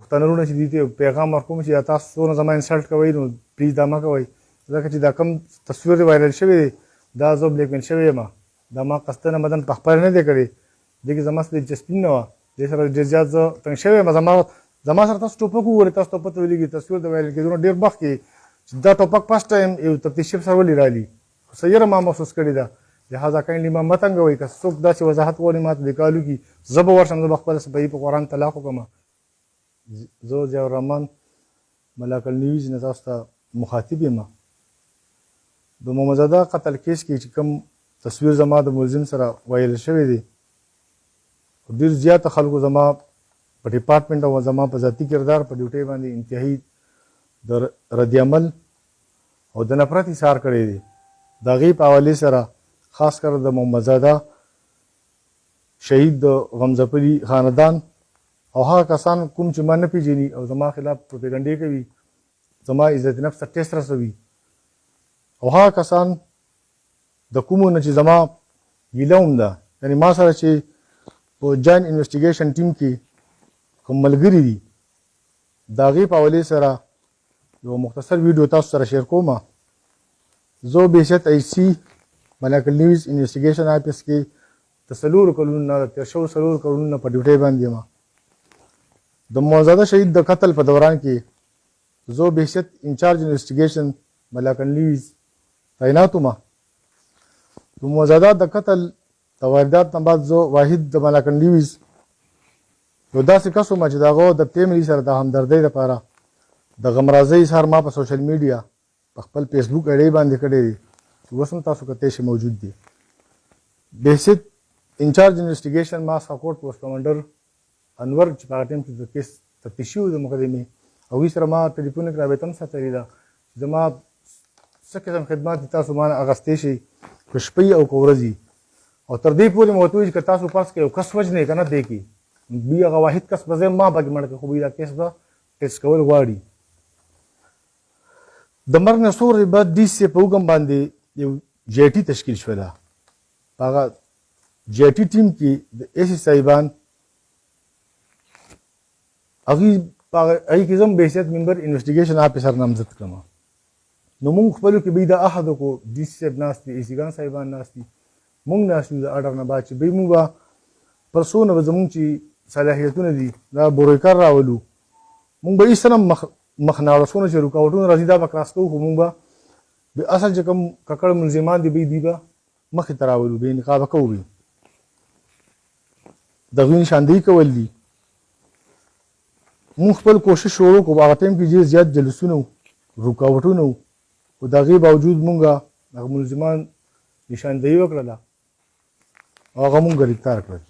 پښتنونه چې دي ته پیغام ورکوم چې تاسو څونه زما انسلټ کوئ نو پلیز دا مه کوئ ځکه چې دا کم تصویر وایرل شوی دی دا زه بلیک میل شوی یم دا ما قصدنه مدن په خپله نه دی کړی دې کې زما څه دلچسپي نه وه دې سره ډېر زیات زه تنګ شوی یم زما سره تاسو ټوپک وګورئ تاسو ته پته ولګي تصویر د وایرل کېدو نه ډېر مخکې چې دا ټوپک فسټ ټایم یو تفتیشي افسر ولې رالي خو څه یره ما محسوس کړې ده لهذا کایندلی ما مه تنګوئ که څوک داسې وضاحت غواړي ما ته د کالو کې زه به ورشم زه به خپله صفحې په قرآن طلاق وکړم زه ضیاء الرحمن ملاک النیوز نه تاسو ته مخاطب یم د محمدزاده قتل کیس کې چې کوم تصویر زما د ملزم سره وایرل شوی دی ډېر زیاته خلکو زما په ډپارټمنټ او زما په ذاتي کردار په ډیوټۍ باندې انتهایي د رد عمل او د نفرت اظهار کړی دی د هغې په حوالې سره خاص کر د محمدزاده شهید د غمزپلي خاندان او هغه کسان کوم چې ما نه پیژني او زما خلاف پروپیګنډې کوي زما عزت نفس ته ټیسټ رسوي او هغه کسان د کومو نه چې زما ګیله هم ده یعنې ما سره چې په جاین انویسټیګیشن ټیم کې کوم ملګري دي د هغې په حوالې سره یو مختصر ویډیو تاسو سره شیر کوم زه بهشت آی سی ملاک النیوز انویسټیګیشن آفیس کې د 4 کلونو نه د تېر شوو 4 کلونو نه په ډیوټۍ باندې یم د محمدزاده شهید د قتل په دوران کې زه بهشت انچارج انویسټیګیشن ملاک النیوز تعینات وم د محمدزاده د قتل د واردات نه بعد زه واحد د ملاک النیوز یو داسې کس وم چې د هغه د فیملي سره د همدردۍ لپاره د غمرازۍ اظهار ما په سوشل میډیا په خپل فیسبوک آی ډۍ باندې کړی دی چې اوس هم تاسو کتلی شئ موجود دی بهشت انچارج انویسټیګیشن ما سپورټ پوسټ کمانډر انور چې په هغه ټایم کې د کیس تفتیشي و د مقدمې هغوی سره ما ټلیفونیک رابطه هم ساتلې ده چې زما څه قسم خدمات دي تاسو ما نه اخیستی شئ که شپې او که ورځې او تر دې پورې مې ورته وویل چې که تاسو فرض کړئ یو کس وژنئ که نه دی کې بی هغه واحد کس به زه ما پکې مړ کړم خو بی دا کیس به ټیسټ کول غواړي د مرګ نه څو ورځې بعد ډي سي په حکم باندې یو جی آی ټي تشکیل شوله په هغه جی آی ټي ټیم کې د اے سی صاحبان هغوی کې زه هم بحیثیت ممبر انویسټیګیشن آفیسر نامزد کړم نو مونږ خپلو کې به دا عهد وکړو ډي سی صاحب ناست دي اے سی ګان صاحبان ناست دي مونږ ناست یو د اډر نه بعد چې به مونږ به پر څونه به زمونږ چې صلاحیتونه دي دا برویکر راولو مونږ به هېڅ نه مخ نه اړو څونه چې رکاوټونه راځي دا به کراس کوو خو مونږ به اصل چې کوم ککړ ملزمان دي دوی به مخې ته راولو بې نقابه کوو به د هغوی نشاندهي کول دي مونږ خپل کوشش وکړو خو په هغه ټایم کې ډېر زیات جلسونه و رکاوټونه و خو د هغې باوجود مونږ هغه ملزمان نشاندهي وکړله او هغه مونږ ګرفتار کړل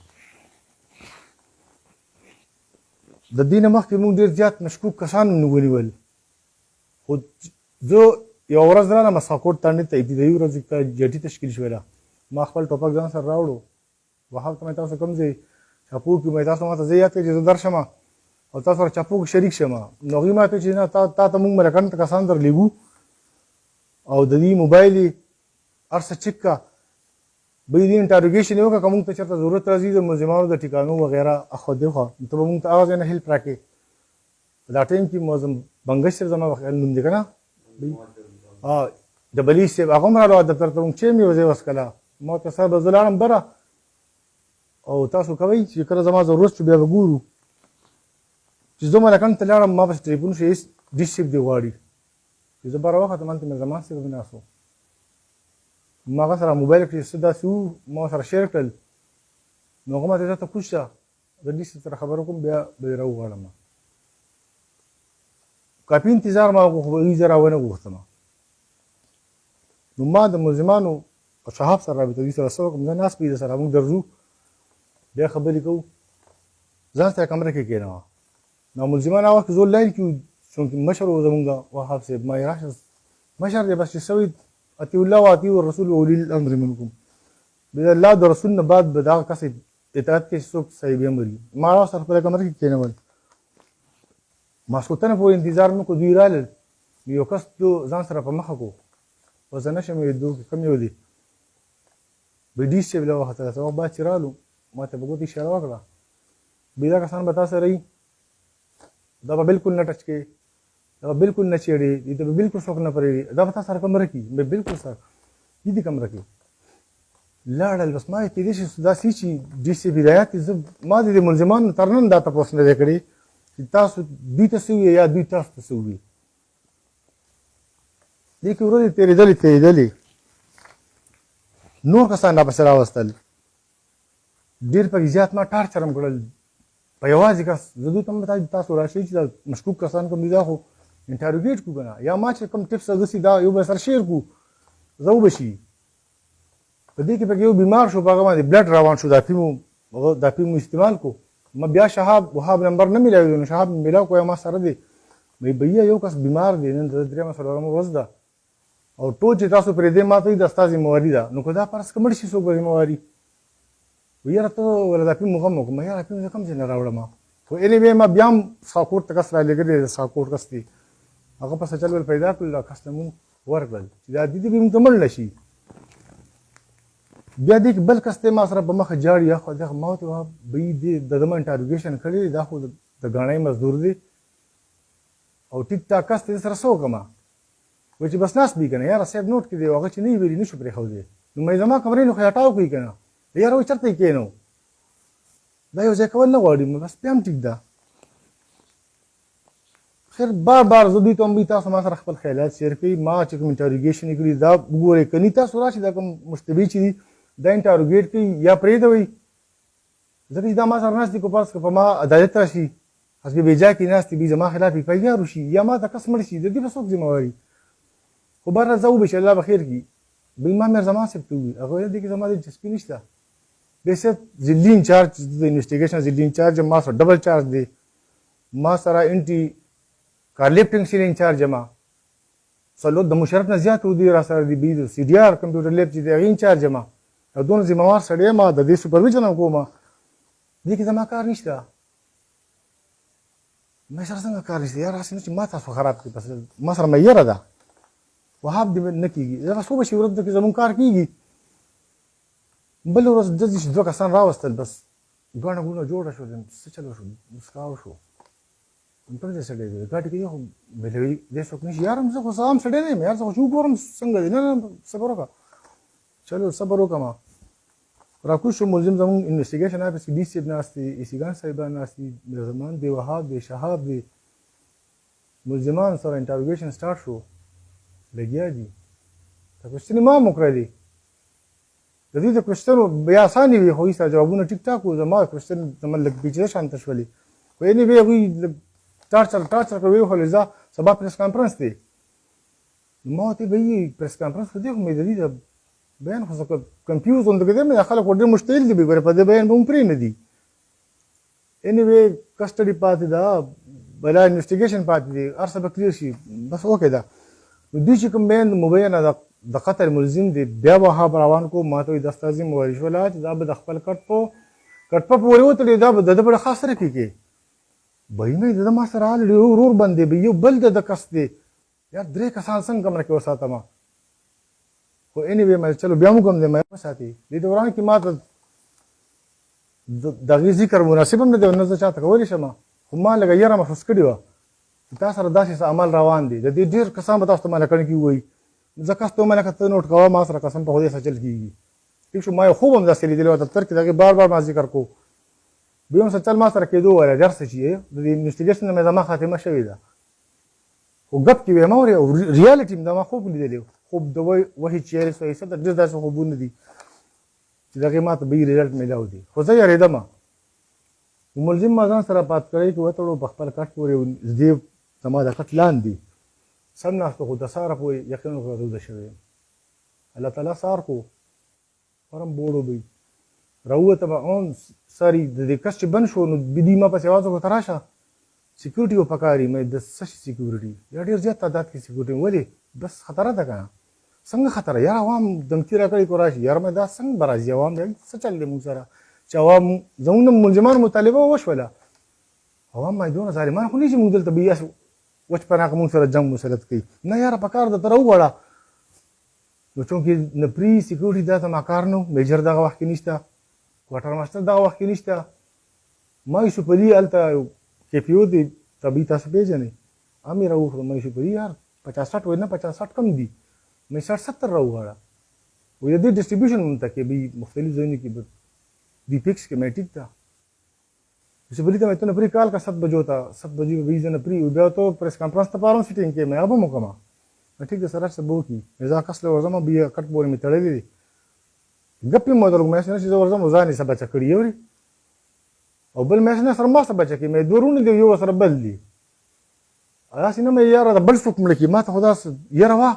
د دې نه مخکې مونږ ډېر زیات مشکوک کسان هم ونیول خو زه یوه ورځ رالم ساکوټ تاڼې ته ابتدایي ورځ جټي تشکیل شوله ما خپل ټوپک ځان سره راوړو وهاب ته مې تاسو کوم ځای چاپو کې مې تاسو ما ته زه یاد کړئ چې زه درشم او تاسو سره چاپو کې شریک شم نو هغوی ما ته چې نه تا ته مونږ ملکن ته کسان درلېږو او د دې موبایل یې هر څه چک کړه به یې دې انټاروګیشن یې وکړه که مونږ ته چېرته ضرورت راځي د ملزمانو د ټیکانو وغیره اخوا دېخوا ته به مونږ ته هغه ځای نه هیلپ راکړې په دا ټایم کې معظم بنګش صاحب زما په خیال نوم دی که نه د بلي صاحب هغه هم راغله دفتر ته مونږ چې مې یو ځای وسکله ما ورته صاحب زه لاړم بره او تاسو کوئ چې کله زما ضرورت شو بیا به ګورو چې زه ملکن ته لاړم ما پسې ټلیفون شو هېڅ ډي صاحب دې غواړي چې زه بره وختم هلته مې زمان صاحب ناست و ما هغه سره موبایل کې څه داسې وو ما سره شیر کړل نو هغه ما ته ته کوز شه د ډي صاحب سره خبره وکړم بیا به یې راوغواړم کافي انتظار ما وکړو خو هغوی زه راونه غوښتم نو ما د ملزمانو او شهاب سره رابطه دوی سره څه وکړم زه ناست پرې د سره مونږ درځو بیا خبرې کوو ځان سره کمره کې کېنوه نو ملزمان هغه وخت کې زور لاین کې وو چونکې مشر و زمونږ وهاب صاحب ما یې راشه مشر دی بس چې سوی اطیع الله و اطیع الرسول واولي الامر منکم د الله د رسول نه بعد به د هغه کس اطاعت کې څوک صحیح امر وي ما هغه سره خپله کمره کې کېنول ماسخوتنه پورې انتظار مې وکړو دوی رالل یو کس ځان سره په مخه کړو اوس زه نه شم ویدو کوم یو دی به ډي صاحب له وخته څه وخت بعد چې رالو ما ته په ګوتې اشاره وکړه بې دا کسان به تا سره وي دا به بالکل نه ټچ کوي، دا به بالکل نه چیړي، دا به بالکل څوک نه پرېږدي، دا به تا سره کمره کي به بالکل سره دې کمره کې لاړل. بس ما کېدای شي داسې چې ډي سي هدایت زه ما د ملزمانو تر نن دا تپوس نه دی کړی چې تاسو دوی ته څه ووایي یا دوی تاسو ته څه ووایي. دې کې ورځې تېرېدلې نور کسان راپسې راوستل، ډېر پکې زیات ما ټارچر هم کړل په یوازې کس. زه دوی ته هم تاسو راشئ چې دا مشکوک کسان کوم دي دا خو انټروګیټ کړو که نه، یا ما چې کوم ټپس اخیستي دا یو بل سره شیر کړو زه وبشي. په دې کې پکې یو بیمار شو، په هغه باندې بلډ روان شو، دا افیم استعمال کو. ما بیا وهاب نمبر نه میلاوېدو، نو شهاب میلاو کو ما سره دی، وایي بهیه یو کس بیمار دی، نن د درېیمه څلورمه ورځ ده او ټول چې تاسو پرېږدئ ما ته وایي دا ستا ذمهواري ده. نو که دا فرض که مړ شي څوک به ذمهواري وایي یاره ته ولې د افیم غم وکړم. یاره افیم زه کوم ځای نه راوړم. خو انیوې ما بیا هم ساکوټ ته کس رالېږلی دی، ساکوټ کس دی، هغه پسې چل ول پیدا کړل، دا کس ته مونږ ورکړل چې دا دې به مونږ ته مړ نه شي. بیا دې کې بل کس دی ما سره په مخه جاړي، یا خو دغه ما ورته وویل بهي د ده ما انټروګېشن کړی دی، دا خو د ګاڼۍ مزدور دی او ټیک ټاک کس دی سره څه وکړم. وایي چې بس ناست دی که نه، یاره صاحب نوټ کړي دی، هغه چې نه یې ویلي نه شو پرېښودی. نو مې زما کمرې نو خو یې هټاو کړي که نه، یاره وایي چېرته یې کښېنو، دا یو ځای کول نه غواړي. بس بیا هم ټیک ده. خیر بار زه دوی ته هم وایي تاسو ما سره خپل خیالات شیر کړئ، ما چې کوم انټروګېشن یې کړي دا وګورئ، کني تاسو راشي دا کوم مشتبه چې دي دا انټروګېټ کړي یا پرېږدوئ. ځکه چې دا ما سره ناست دي، که فرض که په ما عدالت راشي حسب بېجا کې ناست دي، زما خلاف یې پیګار وشي یا ما ته کس مړ شي، د دې به څوک ذمهواري. خو بهرحال زه وبشي الله به خیر کړي. بهي ما میرزمان صاحب ته ووایي، هغه ویل دې کې زما دلچسپي نشته، بې صرف ضلعي انچارج د انویسټیګېشن ضلعي انچارج ما سره ډبل چارج دی، ما سره انټي کار لیفټنګ سیل انچارج یم، د مشرف نه زیات ودي را سره دي، د سی ډي آر کمپیوټر لیب چې دی هغې انچارج یم، او دونه ذمهوار سړی یم، د دې سوپرویژن هم کوم. دې کې زما کار نشته. ما سره څنګه کار نشته؟ یاره هسې نه چې ما تاسو خراب کړي، بس ما سره میره ده، وهاب دې نه کېږي. دا څو به شي ورځ کې زمونږ کار کېږي. بل ورځ داسې چې دوه کسان راوستل، بس ګڼه ګوڼه جوړه شوه، څه چلو شو، مسکا وشو. کوم ځای سړی دی ګاډي کې خو بلوي دې څوک نشي. یار زه خو عام سړی نه یم، یار زه خو چې وګورم څنګه دی. نه صبر وکړه، چلو صبر وکړم. راکوز شو ملزم زمونږ انویسټیګېشن آفس کې ډي سی صاحب ناست دي، ایسي ګان صاحبان ناست دي، میرزمان دی، وهاب دی، شهاب دی، ملزمان سره انټروګېشن سټارټ شو، لګیا دي. دا کوېسچنې ما هم وکړی دي، د دوی د کوېسچنو بیا اسانې وي، خو ستا جوابونه ټیک ټاک وو، زما کوېسچن زما لږ پیچیده شانته شولې. خو انیوې هغوی ټارچر کړ، ویې ځه سبا پریس کانفرنس دی. ما ورته وایي پریس کانفرنس خو دی، خو مې د دې د بیان خو زه کنفیوز وم، دغه دی خلک ډېر مشتعل دي، ګوره په دې بیان به هم پرې نه دي. انیوې کسټډي پاتې ده، بلا انویسټیګېشن پاتې دی، هر څه به کلیر شي، بس اوکې ده. نو دوی چې کوم بیان مبینه د قتل ملزم دی، بیا وهاب روان کو، ما ته وایي دا ستا ذمهواري شوله چې دا به د خپل کټ په پورې وتړي، دا به د ده په خاص سره کېږي. بهي مې د ده ما سره الډي ورور بند دی، یو بل د کس دی، یار درې کسان څنګه کمره کې وساتم. خو انیوې مې چلو بیا موږ هم دی مې وساتي. دې دوران کې ما ته د هغې ذکر مناسب هم نه دی، نه زه چاته کولی شم. خو ما لږه یره محسوس کړې وه چې تا سره داسې څه عمل روان دی. د دې ډېر کسان به تاسو ته منع کړي وایي، زه کس ته ومنع کړه ته نوټ کوه، ما سره قسم په خدای سره چل کېږي. ټیک شو، ما یو خوب هم داسې لیدلی و دفتر کې، د هغې بار ما ذکر کو. بیا هم څه چل ما سره کېدو ویله، ډېر څه چې د دې انویسټیګېشن نه مې زما خاتمه شوې ده. خو ګپ کې ویم اورې او ریالټي مې د ما خوب لیدلی، خوب د وحي 46% ډېر داسې خوبونه دي چې د هغې ما ته بهي ریزلټ میلاو دي. خو زه یارېدم. ملزم ما ځان سره پات کړی چې وتړو په خپل کټ پورې، دې زما د کټ لاندې سم ناست، خو د سهاره پورې یقین وکړه روده شوی یم. الله تعالی سهار کو خورم بوړو بهي راووتم، اون ساري د دې کس چې بند شو، نو بدي ما پسې اواز وکړه ته راشه سیکورټي وپکاري. مې د څه شي سیکورټي؟ یا ډېر زیات تعداد کې سیکورټي. ولې؟ بس خطره ده که نه؟ څنګه خطره؟ یار عوام دمکي راکړي کو راشي. یار مې دا څنګه به راځي عوام؟ څه چل دی موږ سره چې عوام زموږ ملزمانو مطالبه وشوله. عوام مې دونه ظالمان خو نه چې موږ دلته بیا وچ پناه موږ سره جنګ مسلط کوي. نه یاره په کار ده ته راوغواړه. نو چونکې نه پري سیکورټي دا ته ما کار نه و، میجر دغه وخت کې نشته، کوارټر ماسټر دغه وخت کې نشته. ما یوسف علي هلته کیپیو دی तभी तस भेजने आम्ही राहू मनीषी परी यार 50-60 वही ना 50-60 कम दी मैं 60-70 रहू वाला वो यदि डिस्ट्रीब्यूशन होता कि भी मुख्तलिफ जोन की दी फिक्स के मैं ठीक था जैसे बोली था मैं तो नपरी काल का 7 बजे होता 7 बजे 20 जन नपरी उबे तो प्रेस कॉन्फ्रेंस तो पारों सिटिंग के मैं अब मुकमा मैं ठीक है सर से बो की मैं कसले वरजमा भी कट बोल में तड़े दी गप्पी मदर मैं से चीज वरजमा वजानी सब बच्चा कड़ी है और बल मैं से सर मास्टर बच्चा की मैं दोरून दे यो सर बल दी आसी ना मैं यार बल सुक मलकी ما تاخذ يروا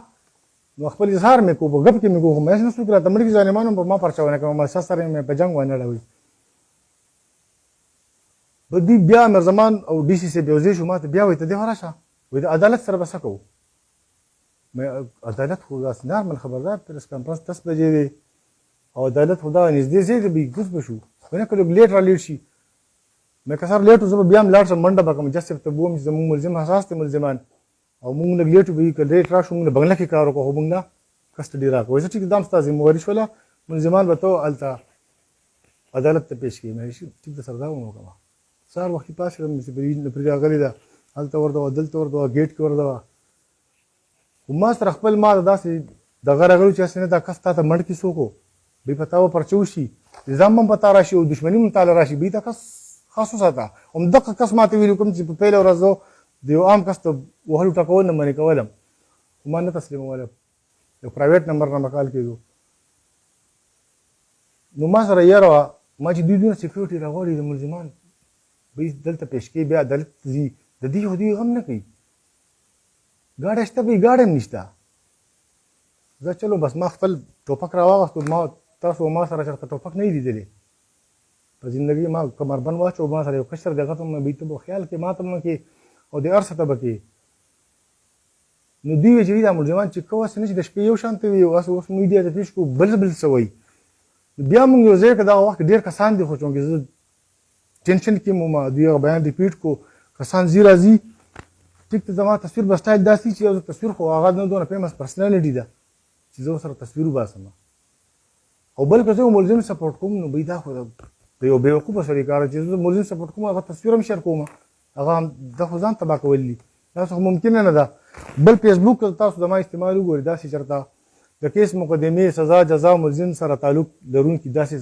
خپل اظهار مې کو غب کې مې کو مې نه سوکرا ته ملګری ځانمانو په ما پرچاونه کوم ما سره مې په جنگ ونه لوي بدی بیا مې زمان او ډي سي سي بيوزي شو ماته بیا وې ته دی راشه وې د عدالت سره بس کو مې عدالت خو داس نارمل خبردار پرس کانفرنس 10 بجې دی او عدالت خدا نږدې زی دی ګوس بشو ونه کله لیټ را لیټ شي مې کسر لیټ زما بیا مې لاړ شم منډه بکم جسب ته بوم چې زموږ ملزم حساس ته ملزمان او موږ نه لیټ وی کله لیټ را شو موږ بنگله کې کار وکړو موږ نه کسټډي را کوو چې دام ستاسو موري شولا ملزمان به تو التا عدالت ته پیش کی مې شي چې سردار وکړم سار وخت پاسه مې چې بری پرې راغلی دا الته ورته دلته ورته گیټ کې ورته وما سره خپل ما داسې دغه راغلو چې اسنه دا کس ته منډ کې سوکو به پتاو پرچوشي نظام هم پتا راشي او دښمنی هم تعالی راشي به تا کس خاصو ساته هم دغه کس ماته ویلو کوم چې په پیله ورځو د یو عام کس ته وهلو ټکول نه منې کولم ما نه تسلیموله یو پرایویټ نمبر نه مکال کېدو نو ما سره یاره ما چې دوی دونه سیکیورټي راغواړي د ملزمان به دلته پیش کې بیا عدالت ځي د دې هدي غم نه کوي ګاډی شته به ګاډی هم نشته زه چلو بس ما خپل ټوپک راواغستو ما تاسو ما سره چېرته ټوپک نه لیدلی په زندګي ما کمربند واچو ما سره یو کشر دغه ته مې بیته خیال کې ما ته مې کې او د ارسه ته بکې نو دوی چې دا ملزمان چې کوه سنه چې د شپې یو شانته وي اوس میډیا ته پیش کو بل سوي بیا موږ یو ځای کې دا وخت ډیر کسان دي خو چونګې زه ټینشن کې مو ما دوی بیان ریپیټ کو کسان زی راځي ټیک ته زما تصویر بسټایل داسي چې یو تصویر خو هغه نه دونه فیمس پرسنالټي ده چې زه سره تصویر وباسم او بل که زه ملزم سپورټ کوم نو به دا خو د یو بیوقوفه سړي کار چې زه ملزم سپورټ کوم هغه تصویر هم شیر کوم هغه د خو ځان تبا کولی تاسو ممکن نه ده بل فیسبوک تاسو د ما استعمال وګورئ داسې چرته د کیس مقدمې سزا جزا ملزم سره تعلق لرونکي داسې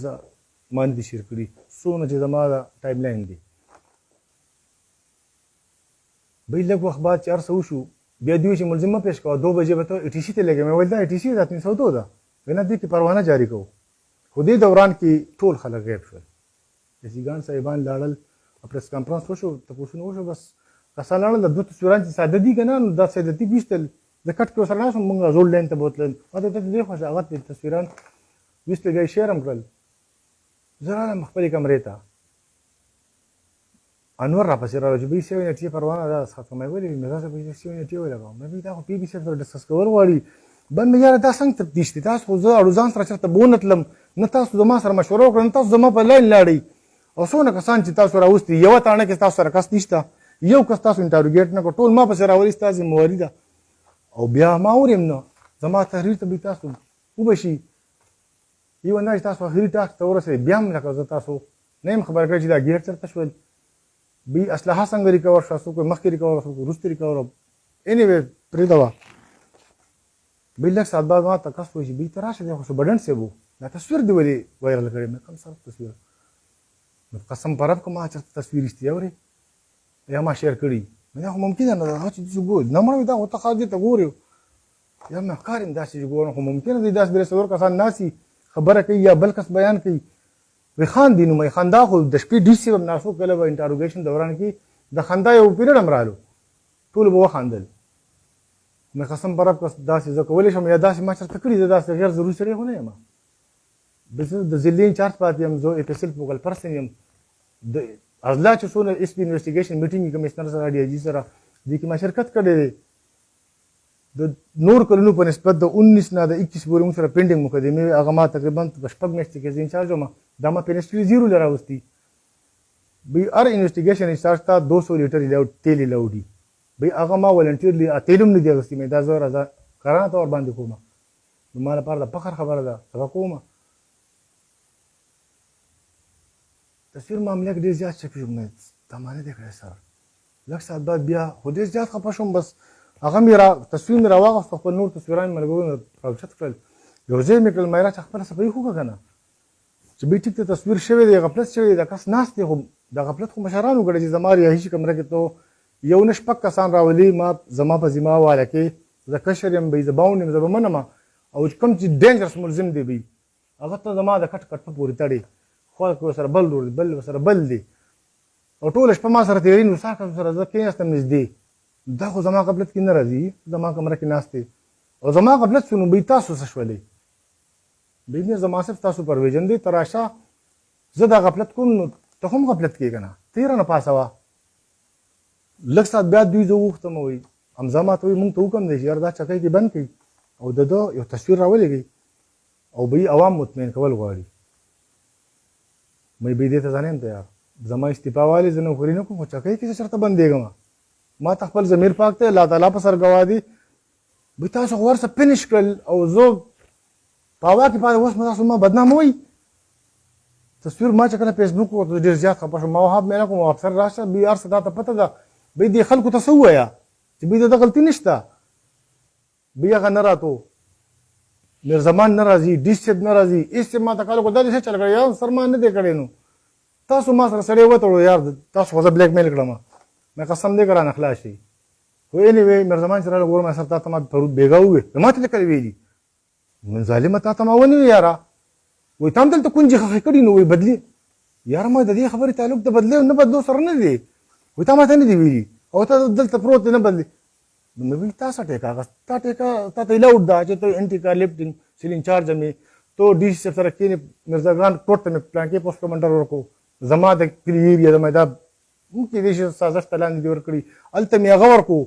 باندې شیر کړي څونه چې زما د ټایم لاین دی بل لږ وخت بعد چې ارسه وشو بیا دوی چې ملزم ما پیش کوه 2 بجې به ته ای ټي سی ته لګې مې ویل دا ای ټي سی دا 302 ده وینا دې کې پروانه جاری کوو خو دې دوران کې ټول خلک غیب شول سیګان صاحبان لاړل پریس کانفرنس وشو تاسو نو وشو بس کسان لاړل د دوه تصویران چې ساده دي کنه نو دا ساده دي وشتل د کټ کې سره ناسم موږ زول لین ته بوتل او ته دې خو هغه تصویران وشتل بیا شیر هم کړل زه نه خپل کمرې ته انور را پسې راځي به سیو نټي پروانه دا ختمه ویلې مې راځي به سیو نټي ولګاو مې دا خو پی بي سي سره ډسکس کول غواړي بند یاره دا څنګه تفتیش دي تاسو خو زه اړوزان سره چرته بونتلم نه تاسو زما سره مشوره وکړه نه تاسو زما په لاین لاړی او څونه کسان چې تاسو راوستي یو تانه کې تاسو سره کس نشته یو کس تاسو انټروګیټ نه ټول ما پسې راولي تاسو مواري ده او بیا ما اورم نو زما تحریر ته به تاسو وبشي یو نه تاسو اخري ټاک ته ورسې بیا هم لکه تاسو نه خبر کړی چې دا ګیر چرته شول بی اسلحه څنګه ریکور شاسو کو مخکې ریکور شاسو کو روستي ریکور اني وی پرې دا بل لک سات بعد ما تکس وشي بي تراشه دی خو بدن سه وو دا تصویر دی ولی وایرل کړی مې کوم سره تصویر نو قسم پرب کوم چې تصویر استیاوري یا ما شیر کړی مې خو ممکن نه دا چې څه ګو نه مړ دا او تخاذ ته ګوري یا مې کارم دا چې ګورم خو ممکن دی داس بل سور کسان ناسي خبره کوي یا بل کس بیان کوي وی خان دینو مې خندا خو د شپې ډي سي ناسو کله و انټروګیشن دوران کې د خندا یو پیریډ امرالو ټول به وخاندل مې قسم برب کس داسې زه کولی شم یا داسې ما چرته کړي داسې غیر ضروري سړی خو نه یم بس د ځلې انچارج پاتې یم زه اپیسل فوکل پرسن یم د ازلا چې څونه اس پی انویسټیګیشن میټینګ کمشنر سره ډي جی سره دې کې ما شرکت کړې د نور کلونو په نسبت د 19 نه د 21 پورې موږ سره پینډینګ مقدمه هغه ما تقریبا په شپږ میاشتې کې انچارج وم دا ما پینسټري زیرو لراوستي به هر انویسټیګیشن انچارج ته 200 لیټر تیل لاودي به هغه ما ولنټیرلی اتلم نه دی غوستي مې دا زه راځه قرانه تور باندې کوم نو ما لپاره د فخر خبره ده څنګه کوم تصویر معاملې کې ډېر زیات چپی مې تمانه دی کړی سره لږ ساعت بعد بیا خو ډېر زیات خفه شوم. بس هغه مې تصویر مې راواغست، خپل نور تصویران مې ملګرو راوچت کړل. یو ځای مې کړل مایرا چې خپله صفایي وکړه که نه چې بی ټیک ته تصویر شوی دی، غفلت شوی دی، دا کس ناست دی. خو دا غفلت خو مشرانو کړی چې زما رهایشي کمره کې تو یو نه شپږ کسان راولي، ما زما په ذمه حواله کې، زه کشر یم بی، زه باونډ یم، زه به منمه. او کوم چې ډینجرس ملزم دی بی هغه ته زما د کټ کټ پورې تړي، خوا کې ورسره بل ډول بل ورسره بل دی، او ټوله شپه ما سره تېري. نو ساکه سره زه کېناستم نږدې، دا خو زما غفلت کې نه راځي، زما کمره کې ناست دی او زما غفلت شو. نو بی تاسو څه شولې؟ بی مې زما صرف تاسو پرویژن دی، تراشه زه دا غفلت کوم، نو ته هم غفلت کې که نه، ته یې رانه پاسوه. لږ ساعت بیا دوی زه وغوښتم، وایي حمزه ما ته وایي مونږ ته حکم دی چې یار دا چکۍ دې بند کړي او د ده یو تصویر راولېږئ او به یې عوام مطمئن کول غواړي. مې به دې ته ځان یم تیار، زما استعفا والې زه نوکري نه کوم، خو چکۍ کې زه چېرته بندېږم. ما ته خپل ضمیر پاک دی، الله تعالی په سر ګواه دی. به تاسو خو ورسه فنش کړل او زه په هوا کې پاتې، اوس تاسو ما بدناموئ. تصویر ما چې کله فیسبوک ورته ډېر زیات خفه شوم. ما وهاب مې نه کوم، افسر راشه بیا هر څه تا ته پته ده، بیا دې خلکو ته څه ووایه چې بیا د غلطي نشته. بیا هغه نه راتو میرزمان نه راځي، ډي صاحب نه راځي، ایس صاحب ما ته کال وکړو دا دې څه چل کړی یار، سر ما نه دی کړی. نو تاسو ما سره سړی وتړو یار، تاسو خو زه بلیک میل کړم، مې قسم دی که رانه خلاص شي. خو انیوی میرزمان چې راغله ګورم سر تا ته ما پرود بېګا ووې، ما ته لیکلې ویلي من ظالمه تا ته ما ونیوې یاره. وایي تا هم دلته کونجې خښې کړي، نو وایي بدلي یاره ما د دې خبرې تعلق د بدلې نه بدلو سره نه دی. وایي تا ما ته نه دی ویلي او ته دلته پروت دی نه بدلې. نو مې ویل تا څه ټیکه اخست، تا ټیکه تا ته الاؤډ ده چې ته انټي کار لیفټینګ سیلینګ چارج مې تو ډي صاحب سره کښېنې، میرزا ګران کوټ ته مې پلانکې پوسټ کمانډر ورکړو، زما د کلي ایریا د میدان کېدای شي سازش ته لاندې دې ورکړي، هلته مې هغه ورکړو.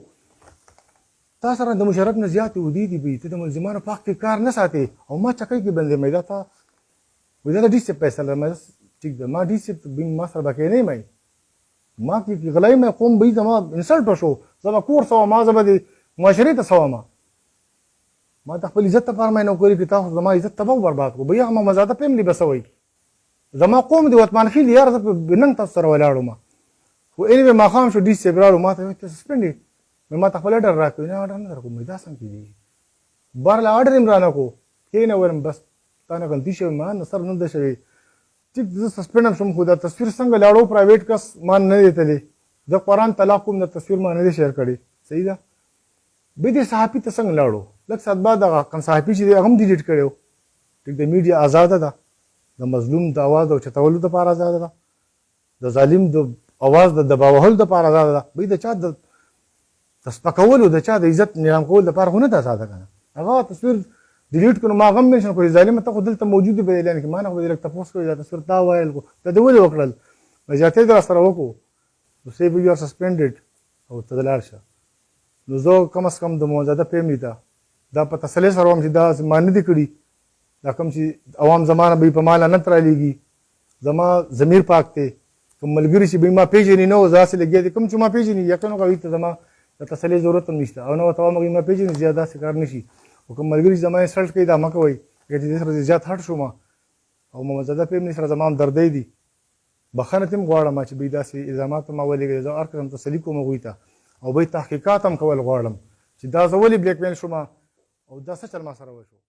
تا سره د مشرف نه زیاتې ودې دي بي، ته د ملزمانو په حق کې کار نه ساتې او ما چکۍ کې بندې مې دا تا وایي دا د ډي صاحب فیصله ده. ټیک ده، ما ډي صاحب ما سره به کښېنی مې، ما کې غلی مې قوم به زما انسلټ وشو، زه به کور سوم، زه به د معاشرې ته سوم. ما د خپل عزت لپاره مې نوکري کړې، تاسو زما عزت تباه برباد کړو. بیا ما مزاده فیملي بسوئ، زما قوم دی وطمان خیل یار، زه په ننګ تاسو سره ولاړم. خو انیوی ماښام شو، ډي صاحب راغلو، ما ته وایي ته سسپینډ یې، ما ته خپل اډر راکړو. نه اډر نه درکوم، دا څنګه کېږي؟ بهرله اډر یې م رانه کړو، کښېنه ویلم بس تا نه غلطي شوې، ما نه سر نه ده شوې. ټیک زه سسپینډ هم شوم، خو دا تصویر څنګه لاړو پرایویټ کس ما نه دی تللی، زه قرآن طلاق کوم، د تصویر ما نه دی شیر کړی. صحیح ده. بیا دې صحافي ته څنګه لاړو؟ لږ ساعت بعد هغه کوم صحافي چې دی هغه هم ډیلیټ کړی و. ټیک د میډیا آزاده ده، د مظلوم د اواز او چتولو دپاره آزاده ده، د ظالم د اواز د دبا وهلو دپاره آزاده ده. بیا د چا د سپکولو، د چا د عزت نیلام کولو دپاره خو نه ده آزاده که نه. هغه تصویر ډیلیټ کړو، ما هغه هم منشن کړو ظالمه ته خو دلته موجود دی په اعلان کې، ما نه خو دې لږ تپوس کړی دا تصویر تا ویل خو ته دې ولې وکړل، زیاتې دې راسره وکړو. نو say you are suspended او ته لاړ شه. نو زه کم از کم د موزاده فیملي ته دا په تسلۍ سره وم چې دا ما نه دي کړي، دا کوم چې عوام زما نه به په ما لعنت رالیږي، زما ضمیر پاک دی. کوم ملګري چې به ما پېژني نه و زه هسې لګیا دي، کوم چې ما پېژني یقین وکړه هغوی ته زما د تسلۍ ضرورت هم نشته، او نه ورته وایم هغوی ما پېژني زیات داسې کار نه شي. خو کوم ملګري چې زما انسلټ کوي دا مه کوئ، ځکه چې دې سره زیات هټ شوم او موزاده فیملي سره زما همدردۍ دي. بخښنه ترې هم غواړم چې بهی داسې الزامات ما ولېږلي، زه هر قسم تسلي کوم هغوی ته، او بهی تحقیقات هم کول غواړم چې دا زه ولې بلیک میل شوم او دا څه چل ما سره وشو.